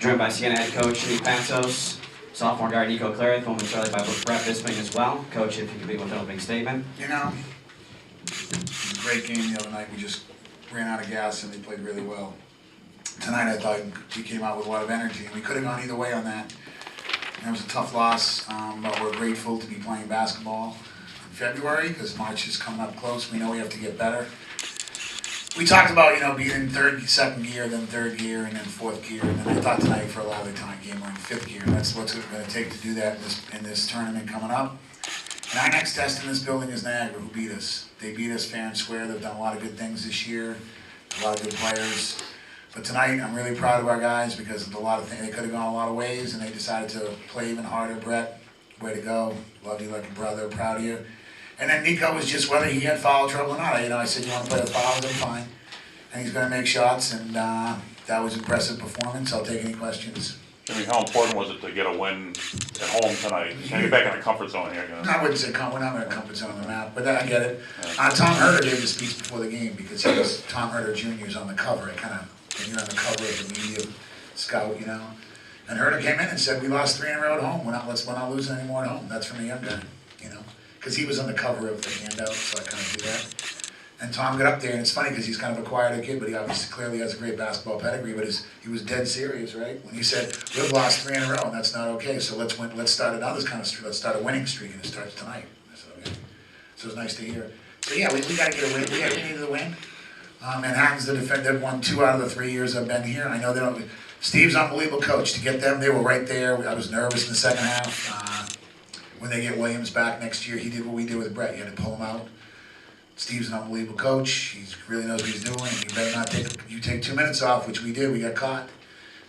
Joined by Siena head coach Coach Patsos, sophomore guard Nico Clarith, momentarily by Brett Bisping as well. Coach, if you could begin with an opening statement. You know, it was a great game the other night. We just ran out of gas and they played really well. Tonight I thought we came out with a lot of energy and we could have gone either way on that. And it was a tough loss, but we're grateful to be playing basketball in February because March is coming up close. We know we have to get better. We talked about, being in second gear, then third gear, and then fourth gear. And then I thought tonight for a lot of the time game we're in fifth gear. And that's what's going to take to do that in this tournament coming up. And our next test in this building is Niagara, who beat us. They beat us fair and square. They've done a lot of good things this year, a lot of good players. But tonight, I'm really proud of our guys because of a lot of things. They could have gone a lot of ways, and they decided to play even harder. Brett, way to go. Love you like a brother. Proud of you. And then Nico was just whether he had foul trouble or not. I said, you want to play with fouls? I'm fine. And he's going to make shots, and that was impressive performance. I'll take any questions. Jimmy, how important was it to get a win at home tonight? Can you get back in the comfort zone here? No, I wouldn't say we're not in a comfort zone on the map, but I get it. Yeah. Tom Herter gave the speech before the game because he was Tom Herter Jr. is on the cover. When you're on the cover of the media scout, And Herter came in and said, we lost 3 in a row at home. We're not losing any more at home. That's from a young guy, Because he was on the cover of the handout, so I kind of do that. And Tom got up there, and it's funny because he's kind of a quieter kid, but he obviously clearly has a great basketball pedigree, but he was dead serious, right? When he said, we've lost 3 in a row, and that's not okay, so let's start another kind of streak, let's start a winning streak, and it starts tonight. I said, okay. So it was nice to hear. So yeah, we got to get a win. We needed a win. Manhattan's the defender. They've won 2 out of the 3 years I've been here. I know they don't. Steve's an unbelievable coach. To get them, they were right there. I was nervous in the second half. When they get Williams back next year, he did what we did with Brett. You had to pull him out. Steve's an unbelievable coach. He really knows what he's doing. You better not take 2 minutes off, which we did. We got caught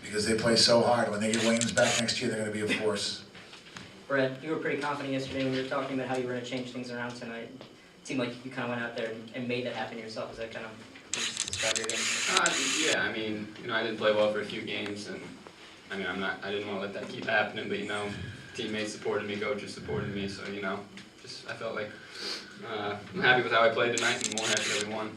because they play so hard. When they get Williams back next year, they're going to be a force. Brett, you were pretty confident yesterday when you were talking about how you were going to change things around tonight. It seemed like you kind of went out there and made that happen yourself. Is that kind of describe your game? Yeah, I didn't play well for a few games, and I didn't want to let that keep happening, but teammates supported me, coaches supported me, so I felt like I'm happy with how I played tonight, and more happy that we won.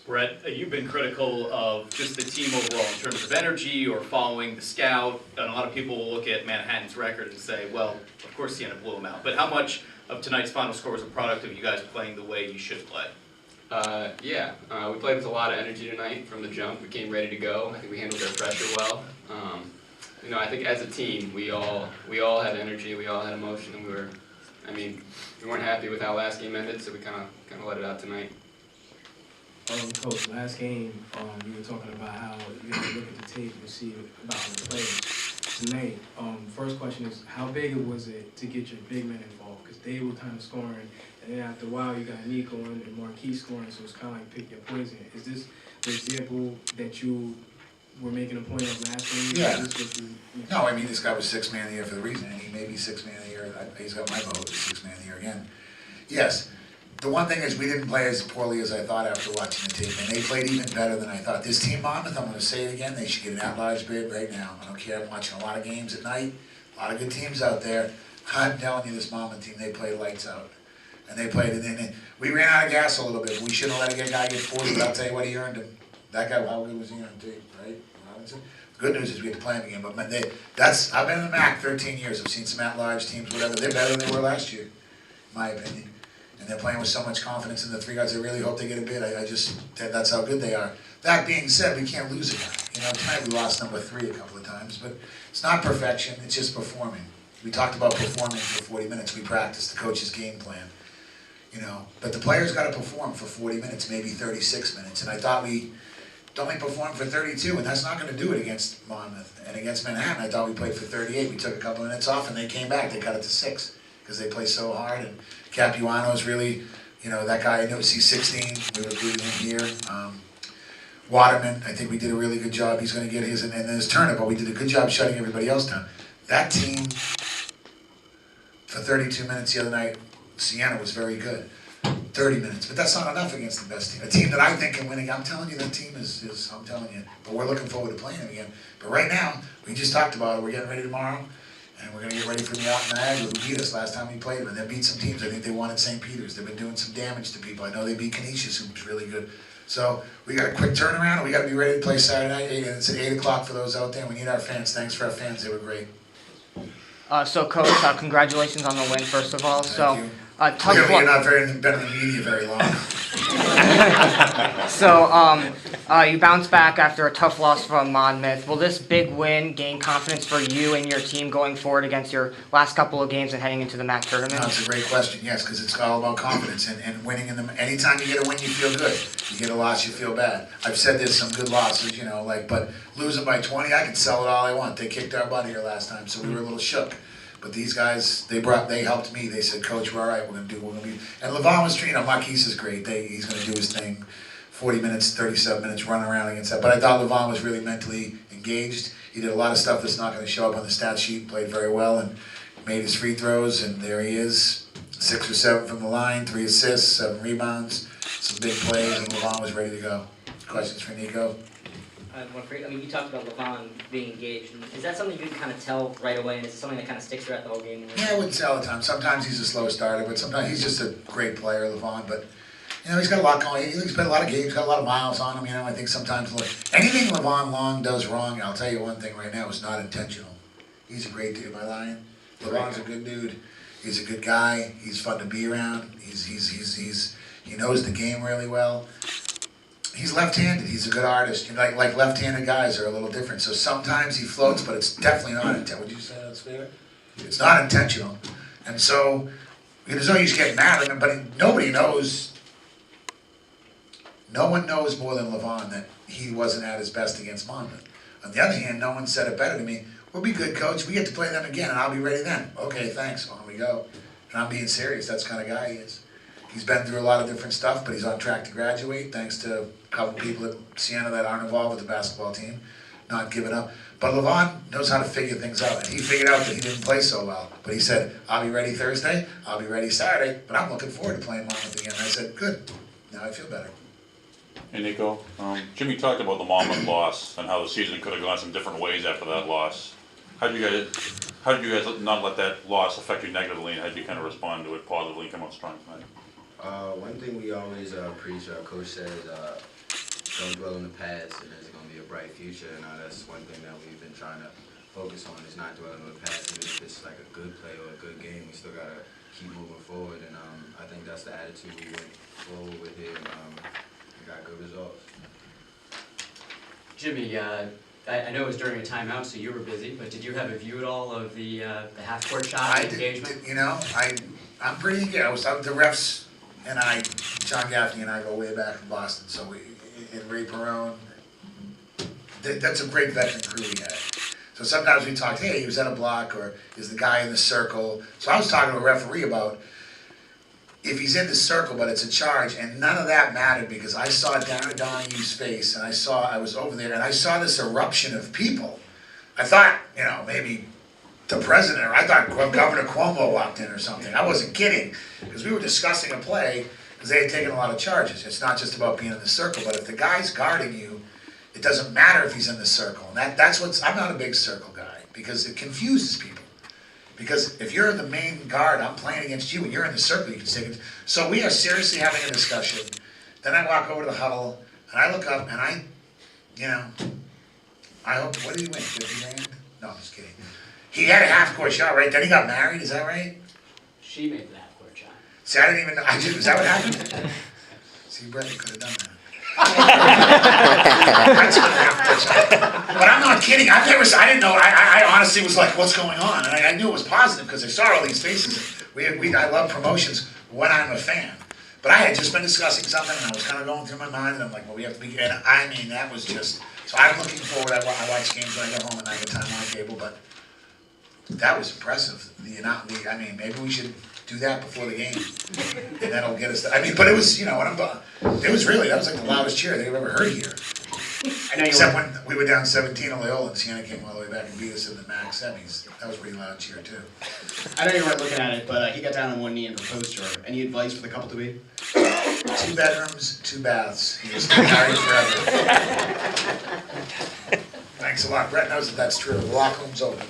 Brett, you've been critical of just the team overall in terms of energy or following the scout, and a lot of people will look at Manhattan's record and say, well, of course Siena blew them out. But how much of tonight's final score was a product of you guys playing the way you should play? We played with a lot of energy tonight from the jump. We came ready to go. I think we handled their pressure well. I think as a team, we all had energy, we all had emotion, and we weren't happy with how last game ended, so we kind of let it out tonight. Coach, last game, you were talking about how you had to look at the tape and see about the players. Tonight, first question is, how big was it to get your big men involved? Because they were kind of scoring, and then after a while, you got Nico and Marquis scoring, so it's kind of like pick your poison. Is this the example that you were making a point of last game? Yeah. No, this guy was 6th man of the year for the reason, and he may be 6th man of the year. He's got my vote as 6th man of the year again. Yes. The one thing is we didn't play as poorly as I thought after watching the tape, and they played even better than I thought. This team, Monmouth, I'm going to say it again, they should get an at-large bid right now. I don't care. I'm watching a lot of games at night, a lot of good teams out there. I'm telling you, this Monmouth team, they played lights out. And they played, and we ran out of gas a little bit. We shouldn't have let a guy get 40, but I'll tell you what he earned him. That guy, how good was he on tape, right? Robinson? The good news is we had to play him again, but I've been in the MAC 13 years. I've seen some at-large teams, whatever. They're better than they were last year, in my opinion. And they're playing with so much confidence in the 3 guys. I really hope they get a bid. That's how good they are. That being said, we can't lose a guy. Tonight we lost number 3 a couple of times, but it's not perfection. It's just performing. We talked about performing for 40 minutes. We practiced the coach's game plan. But the players got to perform for 40 minutes, maybe 36 minutes. And I thought we only performed for 32, and that's not going to do it against Monmouth. And against Manhattan, I thought we played for 38. We took a couple of minutes off, and they came back. They cut it to 6 because they play so hard. And Capuano's really, that guy, I know he's 16. We recruited him here. Waterman, I think we did a really good job. He's going to get his in his tournament, but we did a good job shutting everybody else down. That team, for 32 minutes the other night, Siena was very good. 30 minutes, but that's not enough against the best team. A team that I think can win. I'm telling you, that team is I'm telling you. But we're looking forward to playing them again. But right now, we just talked about it. We're getting ready tomorrow. And we're going to get ready for the out in Niagara, who beat us last time we played them. And they beat some teams. I think they won at St. Peter's. They've been doing some damage to people. I know they beat Canisius, who's really good. So we got a quick turnaround, and we gotta be ready to play Saturday night, and it's at 8 o'clock for those out there. We need our fans. Thanks for our fans, they were great. So, Coach, congratulations on the win, first of all. Thank you. Tough Clearly, you're loss. not been in the media very long. You bounced back after a tough loss from Monmouth. Will this big win gain confidence for you and your team going forward against your last couple of games and heading into the MAC tournament? That's a great question, yes, because it's all about confidence and winning in the. Anytime you get a win, you feel good. You get a loss, you feel bad. I've said there's some good losses, but losing by 20, I can sell it all I want. They kicked our butt here last time, so we were a little shook. But these guys, they helped me. They said, Coach, we're all right. We're gonna be. And Levon was, Marquise is great. He's gonna do his thing. 40 minutes, 37 minutes, running around against that. But I thought Levon was really mentally engaged. He did a lot of stuff that's not going to show up on the stat sheet. Played very well and made his free throws. And there he is, 6 or 7 from the line, 3 assists, 7 rebounds, some big plays, and Levon was ready to go. Questions for Nico? You talked about Levon being engaged. Is that something you can kind of tell right away, and is it something that kind of sticks throughout the whole game? Yeah, I wouldn't say all the time. Sometimes he's a slow starter, but sometimes he's just a great player, Levon. But he's got a lot going. He's played a lot of games, got a lot of miles on him. I think sometimes anything Levon Long does wrong, I'll tell you one thing right now, is not intentional. He's a great dude. Am I lying? Levon's a good dude. He's a good guy. He's fun to be around. He knows the game really well. He's left-handed. He's a good artist. Like left-handed guys are a little different. So sometimes he floats, but it's definitely not intentional. Would you say that's fair? It's not intentional. And so there's no use getting mad at him, but nobody knows. No one knows more than Levon that he wasn't at his best against Monmouth. On the other hand, no one said it better to me. We'll be good, Coach. We get to play them again, and I'll be ready then. Okay, thanks. On we go. And I'm being serious. That's the kind of guy he is. He's been through a lot of different stuff, but he's on track to graduate, thanks to a couple people at Siena that aren't involved with the basketball team, not giving up. But Levon knows how to figure things out, and he figured out that he didn't play so well. But he said, I'll be ready Thursday, I'll be ready Saturday, but I'm looking forward to playing Monmouth again. And I said, good. Now I feel better. Hey Nico, Jimmy talked about the Monmouth loss and how the season could have gone some different ways after that loss. How did you guys not let that loss affect you negatively, and how did you kind of respond to it positively and come out strong tonight? One thing we always preach, our coach says, don't dwell on the past, and there's going to be a bright future, and that's one thing that we've been trying to focus on, is not dwelling on the past. Even if it's like a good play or a good game, we still got to keep moving forward, and I think that's the attitude we went forward with here, and we got good results. Jimmy, I know it was during a timeout, so you were busy, but did you have a view at all of the half-court shot engagement? I'm pretty good. I was out with the refs. And John Gaffney and I go way back from Boston, so and Ray Perone, that's a great veteran crew we had. So sometimes we talked, hey, he was at a block, or is the guy in the circle? So I was talking to a referee about if he's in the circle, but it's a charge, and none of that mattered because I saw Donahue's face, and I was over there, and I saw this eruption of people. I thought, maybe the president, or I thought Governor Cuomo walked in or something. I wasn't kidding, because we were discussing a play, because they had taken a lot of charges. It's not just about being in the circle, but if the guy's guarding you, it doesn't matter if he's in the circle. And I'm not a big circle guy, because it confuses people. Because if you're the main guard, I'm playing against you, and you're in the circle, you can take it. So we are seriously having a discussion. Then I walk over to the huddle, and I look up, and I hope, what did he win, 50 grand? No, I'm just kidding. He had a half-court shot, right? Then he got married, is that right? She made the half-court shot. See, I didn't even know. Is that what happened? See, Brett, you could have done that. That's not a half-court shot. But I'm not kidding. I didn't know. I honestly was like, what's going on? And I knew it was positive because I saw all these faces. I love promotions when I'm a fan. But I had just been discussing something, and I was kind of going through my mind, and I'm like, well, we have to be, and that was just, so I'm looking forward. I watch games when I get home and I get time on cable, but that was impressive. Maybe we should do that before the game, and that'll get us. But it was, that was like the loudest cheer they've ever heard here. Except when we were down 17 on Loyola, and Siena came all the way back and beat us in the MAC semis. That was a pretty loud cheer too. I know you weren't looking at it, but he got down on one knee and proposed to her. Any advice for the couple to be? 2 bedrooms, 2 baths. He was married forever. Thanks a lot. Brett knows that's true. The locker room's open.